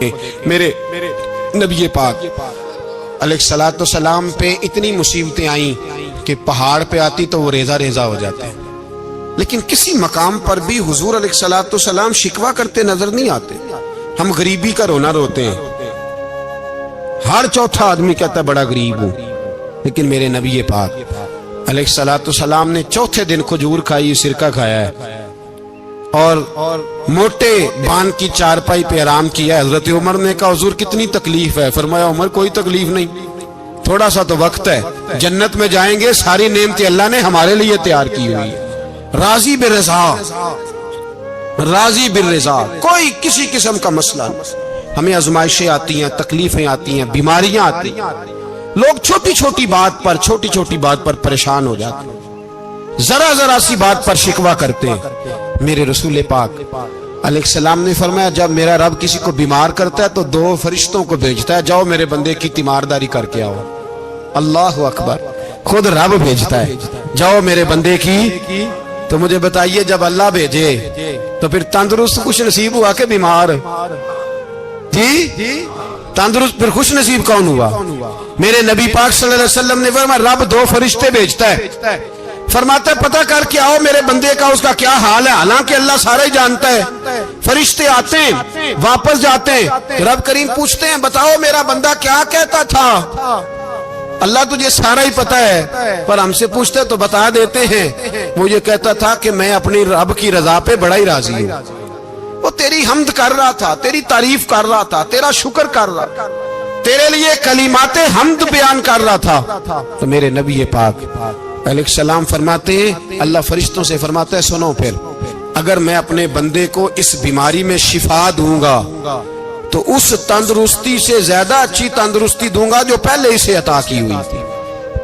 میرے نبی پاک علیہ السلام پہ اتنی مصیبتیں آئیں کہ پہاڑ پہ آتی تو وہ ریزہ ریزہ ہو جاتے ہیں، لیکن کسی مقام پر بھی حضور علیہ السلام شکوہ کرتے نظر نہیں آتے۔ ہم غریبی کا رونا روتے ہیں، ہر چوتھا آدمی کہتا ہے بڑا غریب ہوں، لیکن میرے نبی پاک علیہ السلام نے چوتھے دن کھجور کھائی، سرکہ کھایا ہے اور موٹے بان کی چارپائی پہ آرام کیا ہے۔ حضرت عمر نے کہا حضور کتنی تکلیف ہے؟ فرمایا عمر کوئی تکلیف نہیں، تھوڑا سا تو وقت ہے، جنت میں جائیں گے، ساری نعمتیں اللہ نے ہمارے لیے تیار کی ہوئی ہے۔ راضی بالرضا، راضی بالرضا، کوئی کسی قسم کا مسئلہ نہیں۔ ہمیں آزمائشیں آتی ہیں، تکلیفیں آتی ہیں، بیماریاں آتی ہیں، لوگ چھوٹی چھوٹی بات پر پریشان ہو جاتے ہیں، ذرا ذرا سی بات پر شکوہ کرتے ہیں۔ میرے رسول پاک علیہ السلام نے فرمایا جب میرا رب کسی کو بیمار کرتا ہے تو دو فرشتوں کو بھیجتا ہے، جاؤ میرے بندے کی تیمارداری کر کے آؤ۔ اللہ اکبر، خود رب بھیجتا ہے، جاؤ میرے بندے کی۔ تو مجھے بتائیے جب اللہ بھیجے تو پھر تندرست خوش نصیب ہوا کہ بیمار؟ جی تندرست پھر خوش نصیب کون ہوا؟ میرے نبی پاک صلی اللہ علیہ وسلم نے فرمایا رب دو فرشتے بھیجتا ہے، فرماتا ہے پتہ کر کے آؤ میرے بندے کا اس کا کیا حال ہے، حالانکہ اللہ سارا ہی جانتا ہے۔ فرشتے آتے ہیں، واپس جاتے ہیں، رب کریم پوچھتے ہیں بتاؤ میرا بندہ کیا کہتا تھا؟ اللہ تجھے سارا ہی پتہ ہے، پر ہم سے پوچھتے تو بتا دیتے ہیں، وہ یہ کہتا تھا کہ میں اپنی رب کی رضا پہ بڑا ہی راضی ہوں، وہ تیری حمد کر رہا تھا، تیری تعریف کر رہا تھا، تیرا شکر کر رہا تھا، تیرے لیے کلمات حمد بیان کر رہا تھا۔ تو میرے نبی پاک علیہ السلام فرماتے ہیں، اللہ فرشتوں سے فرماتا ہے سنو پھر اگر میں اپنے بندے کو اس بیماری میں شفا دوں گا تو اس تندرستی سے زیادہ اچھی تندرستی دوں گا جو پہلے اسے عطا کی ہوئی تھی،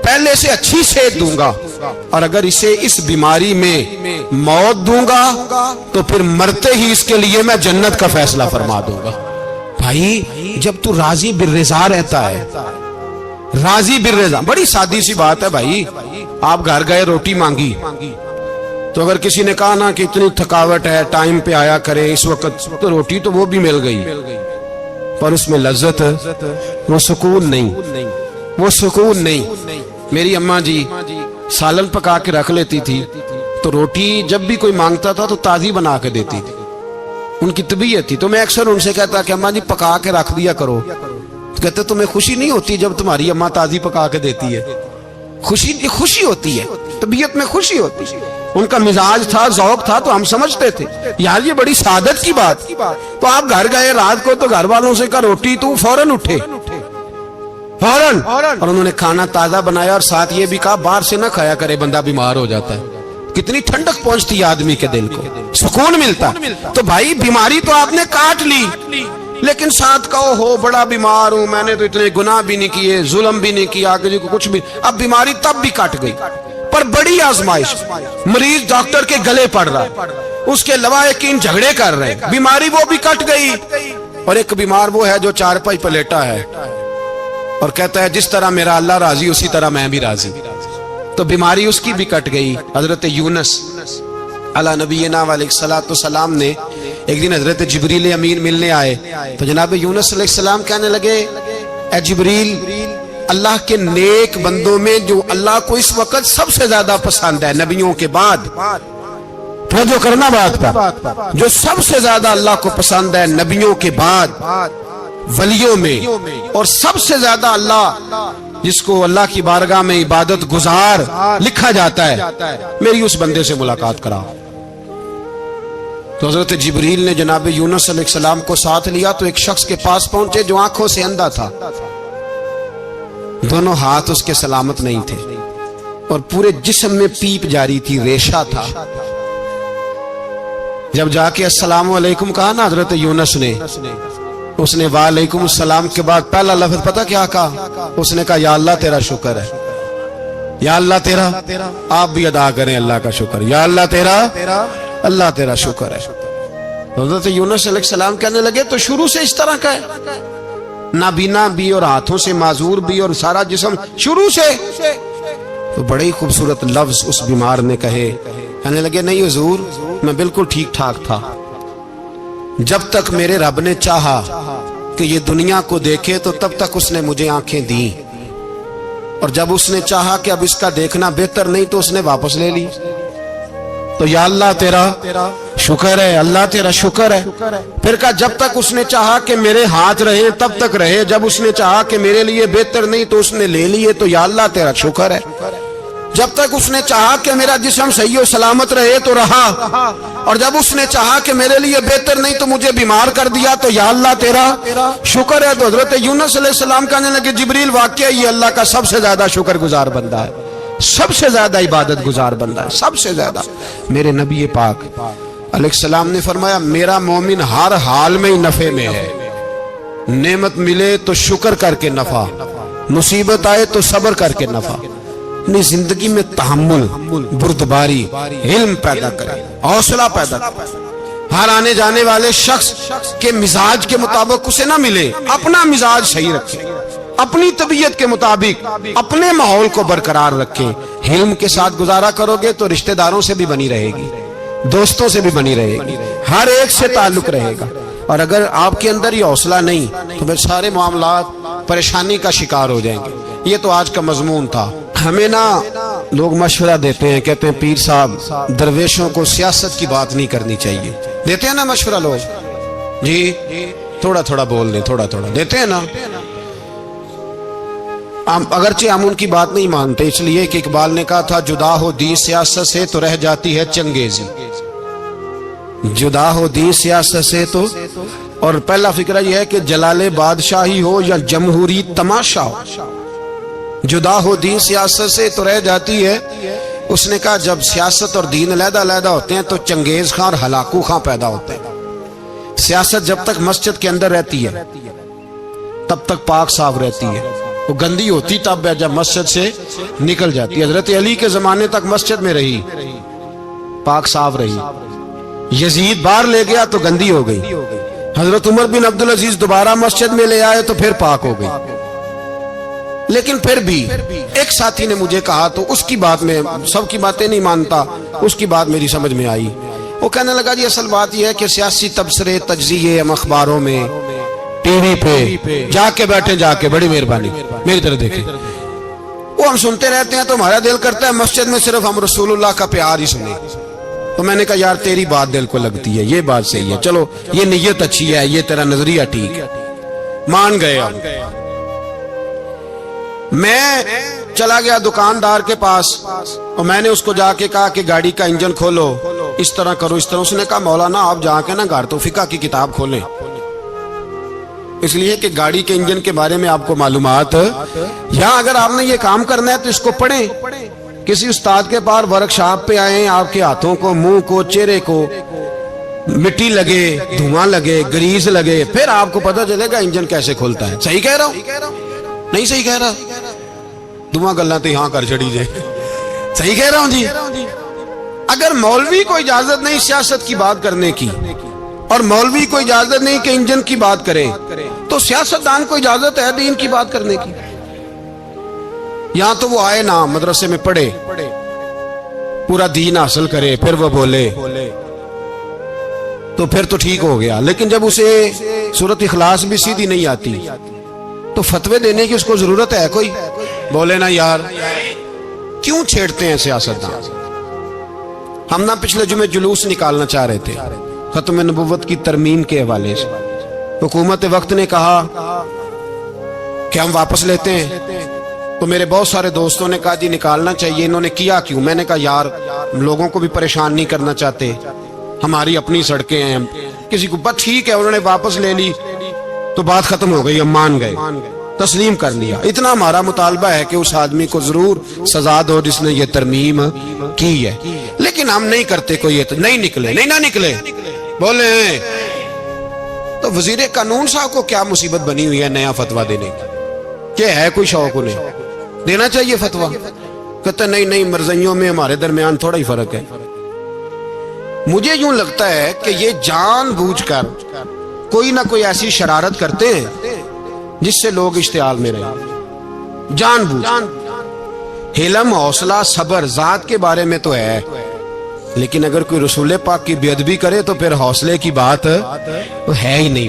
پہلے سے اچھی صحت دوں گا، اور اگر اسے اس بیماری میں موت دوں گا تو پھر مرتے ہی اس کے لیے میں جنت کا فیصلہ فرما دوں گا۔ بھائی جب تو راضی بالرضا رہتا ہے، راضی بالرضا، بڑی سادی سی بات ہے بھائی، آپ گھر گئے روٹی مانگی تو اگر کسی نے کہا نا کہ اتنی تھکاوٹ ہے ٹائم پہ آیا کرے اس وقت، تو روٹی تو وہ بھی مل گئی پر اس میں لذت، وہ سکون نہیں، وہ سکون نہیں۔ میری اماں جی سالن پکا کے رکھ لیتی تھی تو روٹی جب بھی کوئی مانگتا تھا تو تازی بنا کے دیتی تھی، ان کی طبیعت تھی۔ تو میں اکثر ان سے کہتا کہ اماں جی پکا کے رکھ دیا کرو، تو کہتے تمہیں خوشی نہیں ہوتی جب تمہاری اماں تازی پکا کے دیتی ہے؟ خوشی ہوتی ہے، طبیعت میں خوشی ہوتی ہے۔ ان کا مزاج تھا، ذوق تھا، تو ہم سمجھتے تھے یار یہ بڑی سعادت کی بات۔ تو آپ گھر گئے رات کو تو گھر والوں سے کہا روٹی، تو فوراً اٹھے، فوراً، اور انہوں نے کھانا تازہ بنایا اور ساتھ یہ بھی کہا باہر سے نہ کھایا کرے بندہ بیمار ہو جاتا ہے۔ کتنی ٹھنڈک پہنچتی ہے آدمی کے دل کو، سکون ملتا۔ تو بھائی بیماری تو آپ نے کاٹ لی، لیکن ساتھ کہو ہو بڑا بیمار ہوں، میں نے تو اتنے گناہ بھی نہیں کیے، ظلم بھی نہیں کیا، کسی کو کچھ بھی، اب بیماری تب بھی کٹ گئی۔ پر بڑی آزمائش، مریض ڈاکٹر کے گلے پڑ رہا، اس کے لواحقین جھگڑے کر رہے ہیں، بیماری وہ بھی کٹ گئی۔ اور ایک بیمار وہ ہے جو چارپائی پہ لیٹا ہے اور کہتا ہے جس طرح میرا اللہ راضی اسی طرح میں بھی راضی، تو بیماری اس کی بھی کٹ گئی۔ حضرت یونس علی نبینا علیہ السلام نے ایک دن حضرت جبریل امین ملنے آئے تو جناب یونس علیہ السلام کہنے لگے اے جبریل، اللہ کے نیک بندوں میں جو اللہ کو اس وقت سب سے زیادہ پسند ہے نبیوں کے بعد، توجہ کرنا بات پر، جو سب سے زیادہ اللہ کو پسند ہے نبیوں کے بعد ولیوں میں، اور سب سے زیادہ اللہ جس کو اللہ کی بارگاہ میں عبادت گزار لکھا جاتا ہے، میری اس بندے سے ملاقات کراؤ۔ تو حضرت جبریل نے جناب یونس علیہ السلام کو ساتھ لیا تو ایک شخص کے پاس پہنچے جو آنکھوں سے اندھا تھا، دونوں ہاتھ اس کے سلامت نہیں تھے اور پورے جسم میں پیپ جاری تھی، ریشہ تھا۔ جب جا کے السلام علیکم کہا نا حضرت یونس نے، اس نے وعلیکم السلام کے بعد پہلا لفظ پتہ کیا کہا؟ اس نے کہا یا اللہ تیرا شکر ہے، یا اللہ تیرا، آپ بھی ادا کریں اللہ کا شکر، یا اللہ تیرا، اللہ تیرا شکر ہے۔ حضرت یونس علیہ السلام کہنے لگے تو شروع سے اس طرح کا ہے، نابینا بھی اور ہاتھوں سے معذور بھی اور سارا جسم شروع سے؟ تو بڑے ہی خوبصورت لفظ اس بیمار نے کہے، کہنے لگے نہیں حضور میں بالکل ٹھیک ٹھاک تھا، جب تک میرے رب نے چاہا کہ یہ دنیا کو دیکھے تو تب تک اس نے مجھے آنکھیں دی، اور جب اس نے چاہا کہ اب اس کا دیکھنا بہتر نہیں تو اس نے واپس لے لی۔ تو یا اللہ تیرا شکر ہے، اللہ تیرا شکر ہے۔ پھر کہا جب تک اس نے چاہا کہ میرے ہاتھ رہے تب تک رہے، جب اس نے چاہا کہ میرے لیے بہتر نہیں تو اس نے لے لیے، تو یا اللہ تیرا شکر ہے۔ جب تک اس نے چاہا کہ میرا جسم صحیح و سلامت رہے تو رہا، اور جب اس نے چاہا کہ میرے لیے بہتر نہیں تو مجھے بیمار کر دیا، تو یا اللہ تیرا شکر ہے۔ تو حضرت یونس علیہ السلام کہنے لگے جبریل واقعہ یہ اللہ کا سب سے زیادہ شکر گزار بندہ ہے، سب سے زیادہ عبادت گزار بندہ ہے، سب سے زیادہ۔ میرے نبی پاک علیہ السلام نے فرمایا میرا مومن ہر حال میں ہی نفع میں ہے، نعمت ملے تو شکر کر کے نفع، مصیبت آئے تو صبر کر کے نفع، اپنی زندگی میں تحمل، بردباری، علم پیدا کرے، حوصلہ پیدا کرے۔ ہر آنے جانے والے شخص کے مزاج کے مطابق اسے نہ ملے، اپنا مزاج صحیح رکھے، اپنی طبیعت کے مطابق اپنے ماحول کو برقرار رکھیں۔ علم کے ساتھ گزارا کرو گے تو رشتہ داروں سے بھی بنی رہے گی، دوستوں سے بھی بنی رہے گی، ہر ایک سے تعلق رہے گا۔ اور اگر آپ کے اندر یہ حوصلہ نہیں تو پھر سارے معاملات پریشانی کا شکار ہو جائیں گے۔ یہ تو آج کا مضمون تھا۔ ہمیں نا لوگ مشورہ دیتے ہیں، کہتے ہیں پیر صاحب درویشوں کو سیاست کی بات نہیں کرنی چاہیے، دیتے ہیں نا مشورہ لوگ؟ جی تھوڑا تھوڑا بول دیں، تھوڑا تھوڑا دیتے ہیں نا۔ اگرچہ ہم ان کی بات نہیں مانتے، اس لیے کہ اقبال نے کہا تھا جدا ہو دین سیاست سے تو رہ جاتی ہے چنگیزی، جدا ہو دین سیاست سے تو۔ اور پہلا فکرہ یہ ہے کہ جلال بادشاہی ہو یا جمہوری تماشا ہو، جدا ہو دین سیاست سے تو رہ جاتی ہے۔ اس نے کہا جب سیاست اور دین علیحدہ علیحدہ ہوتے ہیں تو چنگیز خان اور ہلاکو خان پیدا ہوتے ہیں۔ سیاست جب تک مسجد کے اندر رہتی ہے تب تک پاک صاف رہتی ہے، وہ گندی ہوتی تب ہے جب مسجد سے نکل جاتی ہے۔ حضرت علی کے زمانے تک مسجد میں رہی، پاک صاف رہی، یزید باہر لے گیا تو گندی ہو گئی، حضرت عمر بن عبدالعزیز دوبارہ مسجد میں لے آئے تو پھر پاک ہو گئی۔ لیکن پھر بھی ایک ساتھی نے مجھے کہا تو اس کی بات میں، سب کی باتیں نہیں مانتا، اس کی بات میری سمجھ میں آئی۔ وہ کہنے لگا جی اصل بات یہ ہے کہ سیاسی تبصرے تجزیے ہم اخباروں میں ٹی وی پہ جا کے بیٹھے، جا کے بڑی مہربانی میری طرف دیکھیں، وہ ہم سنتے رہتے ہیں تو ہمارا دل کرتا ہے مسجد میں صرف ہم رسول اللہ کا پیار ہی سنیں۔ تو میں نے کہا یار تیری بات دل کو لگتی ہے، یہ بات صحیح ہے، چلو یہ نیت اچھی ہے، یہ تیرا نظریہ ٹھیک ہے، مان گئے ہم۔ میں چلا گیا دکاندار کے پاس اور میں نے اس کو جا کے کہا کہ گاڑی کا انجن کھولو، اس طرح کرو، اس طرح۔ اس نے کہا مولانا آپ جا کے نا گار تو فقہ کی کتاب کھولیں، اس لیے کہ گاڑی کے انجن کے بارے میں آپ کو معلومات، یا اگر آپ نے یہ کام کرنا ہے تو اس کو پڑھیں، کسی استاد کے پاس ورکشاپ پہ آئیں، آپ کے ہاتھوں کو، منہ کو، چہرے کو مٹی لگے، دھواں لگے، گریز لگے، پھر آپ کو پتہ چلے گا انجن کیسے کھلتا ہے۔ صحیح کہہ رہا ہوں؟ نہیں صحیح کہہ رہا؟ دعا گلہ تے ہاں کر چڑی جائے، صحیح کہہ رہا ہوں جی؟ اگر مولوی کو اجازت نہیں سیاست کی بات کرنے کی، اور مولوی کو اجازت نہیں کہ انجن کی بات کرے، تو سیاستدان کو اجازت ہے دین کی بات کرنے کی؟ یہاں تو وہ آئے نا مدرسے میں پڑھے، پورا دین حاصل کرے، پھر وہ بولے تو پھر تو ٹھیک ہو گیا۔ لیکن جب اسے سورۃ اخلاص بھی سیدھی نہیں آتی تو فتوے دینے کی اس کو ضرورت ہے کوئی؟ بولے نا یار کیوں چھیڑتے ہیں سیاستدان؟ ہم نا پچھلے جمعے جلوس نکالنا چاہ رہے تھے ختم نبوت کی ترمیم کے حوالے سے، حکومت وقت نے کہا کہ ہم واپس لیتے ہیں، تو میرے بہت سارے دوستوں نے کہا جی نکالنا چاہیے، انہوں نے کیا کیوں؟ میں نے کہا یار لوگوں کو بھی پریشان نہیں کرنا چاہتے، ہماری اپنی سڑکیں ہیں، کسی کو بس ٹھیک ہے، انہوں نے واپس لے لی تو بات ختم ہو گئی، ہم مان گئے، تسلیم کر لیا۔ اتنا ہمارا مطالبہ ہے کہ اس آدمی کو ضرور سزا دو جس نے یہ ترمیم کی ہے، لیکن ہم نہیں کرتے، کوئی نہیں نکلے، نہیں نہ نکلے بولے۔ تو وزیر قانون صاحب کو کیا مصیبت بنی ہوئی ہے نیا فتویٰ دینے کی؟ کہ ہے کوئی شوق انہیں دینا چاہیے فتویٰ؟ کہتے نہیں مرضیوں میں ہمارے درمیان تھوڑا ہی فرق ہے۔ مجھے یوں لگتا ہے کہ یہ جان بوجھ کر کوئی نہ کوئی ایسی شرارت کرتے ہیں جس سے لوگ اشتعال میں رہیں، جان بوجھ۔ حلم، حوصلہ، صبر ذات کے بارے میں تو ہے، لیکن اگر کوئی رسول پاک کی بے ادبی کرے تو پھر حوصلے کی بات ہے ہی نہیں،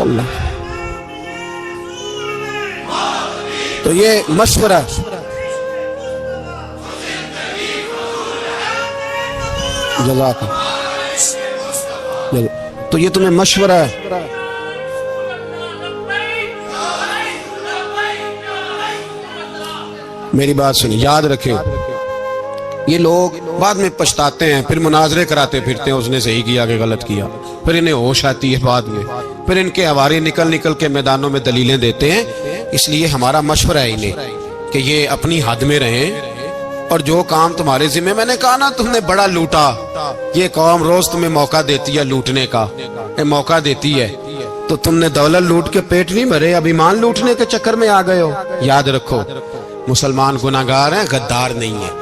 ماشاءاللہ. تو یہ مشورہ جزاک اللہ. تو یہ تمہیں مشورہ ہے. میری بات سنیں، یاد رکھیں، یہ لوگ بعد میں پچھتاتے ہیں، پھر مناظرے کراتے پھرتے ہیں اس نے صحیح کیا کہ غلط کیا، پھر انہیں ہوش آتی ہے بعد میں، پھر ان کے ہوارے نکل کے میدانوں میں دلیلیں دیتے ہیں. اس لیے ہمارا مشورہ ہے انہیں کہ یہ اپنی حد میں رہیں، اور جو کام تمہارے ذمہ، میں نے کہا نا تم نے بڑا لوٹا، یہ قوم روز تمہیں موقع دیتی ہے لوٹنے کا، موقع دیتی ہے، تو تم نے دولت لوٹ کے پیٹ نہیں بھرے، اب ایمان لوٹنے کے چکر میں آ گئے ہو. یاد رکھو مسلمان گناہگار ہیں، غدار نہیں ہیں.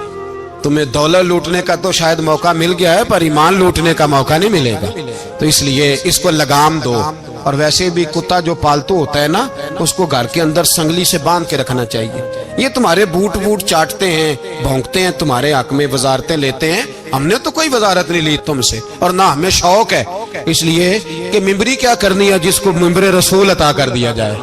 تمہیں دولت لوٹنے کا تو شاید موقع مل گیا ہے، پر ایمان لوٹنے کا موقع نہیں ملے گا. تو اس لیے اس کو لگام دو. اور ویسے بھی کتا جو پالتو ہوتا ہے نا، اس کو گھر کے اندر سنگلی سے باندھ کے رکھنا چاہیے. یہ تمہارے بوٹ چاٹتے ہیں، بھونکتے ہیں، تمہارے حق میں وزارتیں لیتے ہیں. ہم نے تو کوئی وزارت نہیں لی تم سے، اور نہ ہمیں شوق ہے اس لیے کہ ممبری کیا کرنی ہے جس کو ممبر رسول عطا کر دیا جائے.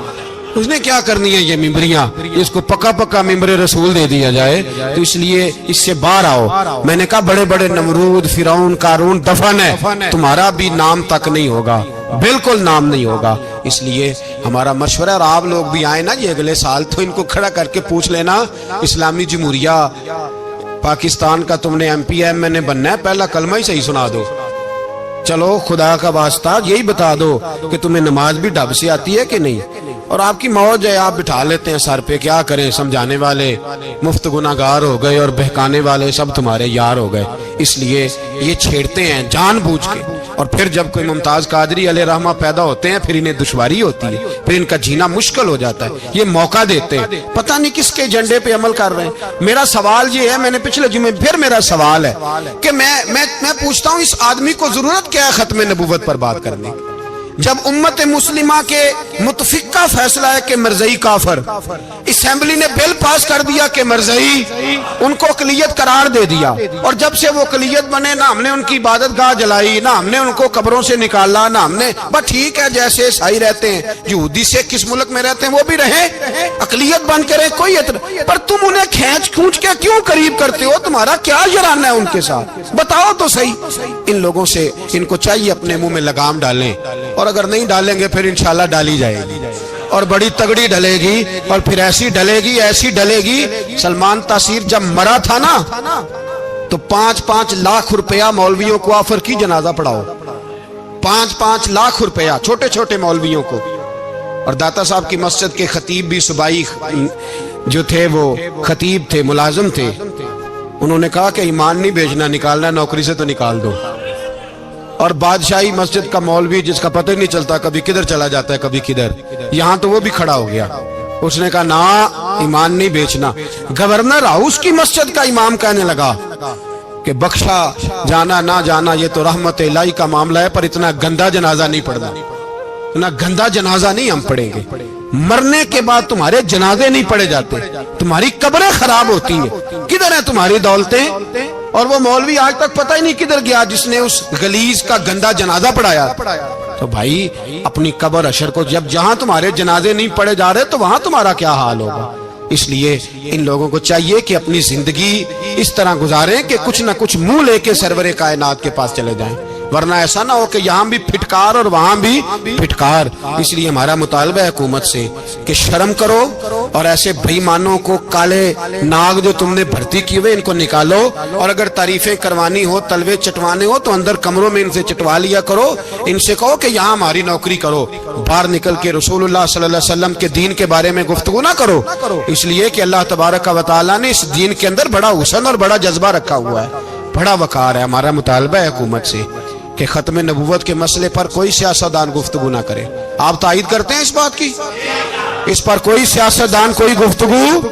اس نے کیا کرنی ہے یہ ممبریاں، اس کو پکا ممبر رسول دے دیا جائے. تو اس لیے اس سے باہر آؤ. میں نے کہا بڑے بڑے نمرود، فرعون، قارون دفن ہے، تمہارا بھی نام تک نہیں ہوگا، بالکل نام نہیں ہوگا. اس لیے ہمارا مشورہ، اور آپ لوگ بھی آئے نا یہ اگلے سال، تو ان کو کھڑا کر کے پوچھ لینا اسلامی جمہوریہ پاکستان کا تم نے MPM میں نے بننا ہے، پہلا کلمہ ہی صحیح سنا دو. چلو خدا کا واسطہ یہی بتا دو کہ تمہیں نماز بھی ڈھب سے آتی ہے کہ نہیں. اور آپ کی موج ہے، آپ بٹھا لیتے ہیں سر پہ، کیا کریں، سمجھانے والے مفت گناہگار ہو گئے اور بہکانے والے سب تمہارے یار ہو گئے. اس لیے یہ چھیڑتے ہیں جان بوجھ کے. اور پھر جب کوئی ممتاز قادری علیہ رحمہ پیدا ہوتے ہیں، پھر انہیں دشواری ہوتی ہے، پھر ان کا جینا مشکل ہو جاتا ہے. یہ موقع دیتے ہیں، پتہ نہیں کس کے ایجنڈے پہ عمل کر رہے ہیں. میرا سوال یہ ہے، میں نے پچھلے جمعے پھر میرا سوال ہے کہ میں پوچھتا ہوں، اس آدمی کو ضرورت کیا ہے ختم نبوت پر بات کرنے کی، جب امت مسلمہ کے متفق کا فیصلہ ہے کہ مرزائی کافر، اسمبلی نے بل پاس کر دیا کہ مرزائی، ان کو اقلیت قرار دے دیا. اور جب سے وہ اقلیت بنے، نہ ہم نے ان کی عبادت گاہ جلائی، نہ ہم نے ان کو قبروں سے نکالا، نہ ہم نے، بس ٹھیک ہے جیسے عیسائی رہتے ہیں، یہودی سے کس ملک میں رہتے ہیں وہ بھی رہیں، اقلیت بن کے رہے، کوئی اعتراض. پر تم انہیں کھینچ کے کیوں قریب کرتے ہو؟ تمہارا کیا جرانہ ہے ان کے ساتھ؟ بتاؤ تو صحیح. ان لوگوں سے ان کو چاہیے اپنے منہ میں لگام ڈالیں، اور اگر نہیں ڈالیں گے پھر انشاءاللہ ڈالی جائے گی، اور بڑی تگڑی ڈلے گی، اور پھر ایسی ڈلے گی. سلمان تاثیر جب مرا تھا نا تو 5-5 لاکھ روپیہ مولویوں کو آفر کی جنازہ پڑھاؤ. 5-5 لاکھ روپیہ چھوٹے چھوٹے مولویوں کو. اور داتا صاحب کی مسجد کے خطیب بھی صوبائی جو تھے، وہ خطیب تھے، ملازم تھے، انہوں نے کہا کہ ایمان نہیں بیچنا، نکالنا نوکری سے تو نکال دو. اور بادشاہی مسجد کا مولوی جس کا پتہ نہیں چلتا، کبھی کدھر چلا جاتا ہے کبھی کدھر، یہاں تو وہ بھی کھڑا ہو گیا. اس نے کہا نا، ایمان نہیں بیچنا. گورنر ہاؤس کی مسجد کا امام کہنے لگا کہ بخشا جانا نہ جانا یہ تو رحمت الہی کا معاملہ ہے، پر اتنا گندا جنازہ نہیں پڑھنا، اتنا گندا جنازہ نہیں ہم پڑھیں گے. مرنے کے بعد تمہارے جنازے نہیں پڑھے جاتے، تمہاری قبریں خراب ہوتی ہیں. کدھر ہیں تمہاری دولتیں؟ اور وہ مولوی آج تک پتہ ہی نہیں کدھر گیا جس نے اس غلیظ کا گندا جنازہ پڑھایا. تو بھائی اپنی قبر حشر کو، جب جہاں تمہارے جنازے نہیں پڑھے جا رہے تو وہاں تمہارا کیا حال ہوگا. اس لیے ان لوگوں کو چاہیے کہ اپنی زندگی اس طرح گزاریں کہ کچھ نہ کچھ منہ لے کے سرور کائنات کے پاس چلے جائیں، ورنہ ایسا نہ ہو کہ یہاں بھی پھٹکار اور وہاں بھی پھٹکار. اس لیے ہمارا مطالبہ ہے حکومت سے کہ شرم کرو، اور ایسے بے ایمانوں کو، کالے ناگ جو تم نے بھرتی کیے ہوئے، ان کو نکالو. اور اگر تعریفیں کروانی ہو، تلوے چٹوانے ہو، تو اندر کمروں میں ان سے چٹوا لیا کرو. ان سے کہو کہ یہاں ہماری نوکری کرو، باہر نکل کے رسول اللہ صلی اللہ علیہ وسلم کے دین کے بارے میں گفتگو نہ کرو. اس لیے کہ اللہ تبارک و تعالیٰ نے اس دین کے اندر بڑا حسن اور بڑا جذبہ رکھا ہوا ہے، بڑا وقار ہے. ہمارا مطالبہ ہے حکومت سے کہ ختم نبوت کے مسئلے پر کوئی سیاستدان گفتگو نہ کرے. آپ تائید کرتے ہیں اس بات کی؟ اس پر کوئی سیاستدان کوئی گفتگو.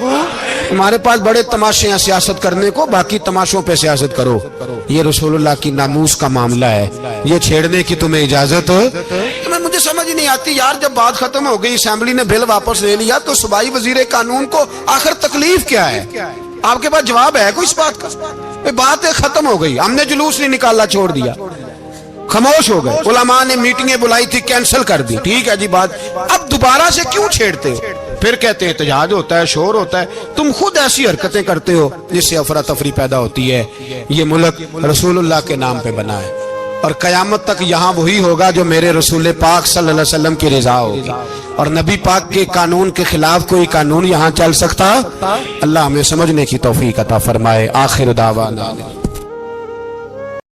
ہمارے پاس بڑے تماشے ہیں سیاست کرنے کو، باقی تماشوں پہ سیاست کرو. یہ رسول اللہ کی ناموس کا معاملہ ہے، یہ چھیڑنے کی تمہیں اجازت؟ مجھے سمجھ نہیں آتی یار، جب بات ختم ہو گئی، اسمبلی نے بل واپس لے لیا، تو صوبائی وزیر قانون کو آخر تکلیف کیا ہے؟ آپ کے پاس جواب ہے کوئی اس بات کا؟ بات ختم ہو گئی، ہم نے جلوس نہیں نکالنا، چھوڑ دیا، خاموش ہو گئے. علماء نے میٹنگیں بلائی تھی, کینسل کر دی. ٹھیک ہے جی بات, اب دوبارہ سے کیوں چھیڑتے ہو؟ پھر کہتے ہیں احتجاج ہوتا ہے, شور ہوتا ہے. تم خود ایسی حرکتیں کرتے ہو جس سے افراتفری پیدا ہوتی ہے. یہ ملک رسول اللہ کے نام پہ بنا ہے, اور قیامت تک یہاں وہی ہوگا جو میرے رسول پاک صلی اللہ علیہ وسلم کی رضا ہوگی, اور نبی پاک کے قانون کے خلاف کوئی قانون یہاں چل سکتا؟ اللہ ہمیں سمجھنے کی توفیق عطا فرمائے. آخر دعوانا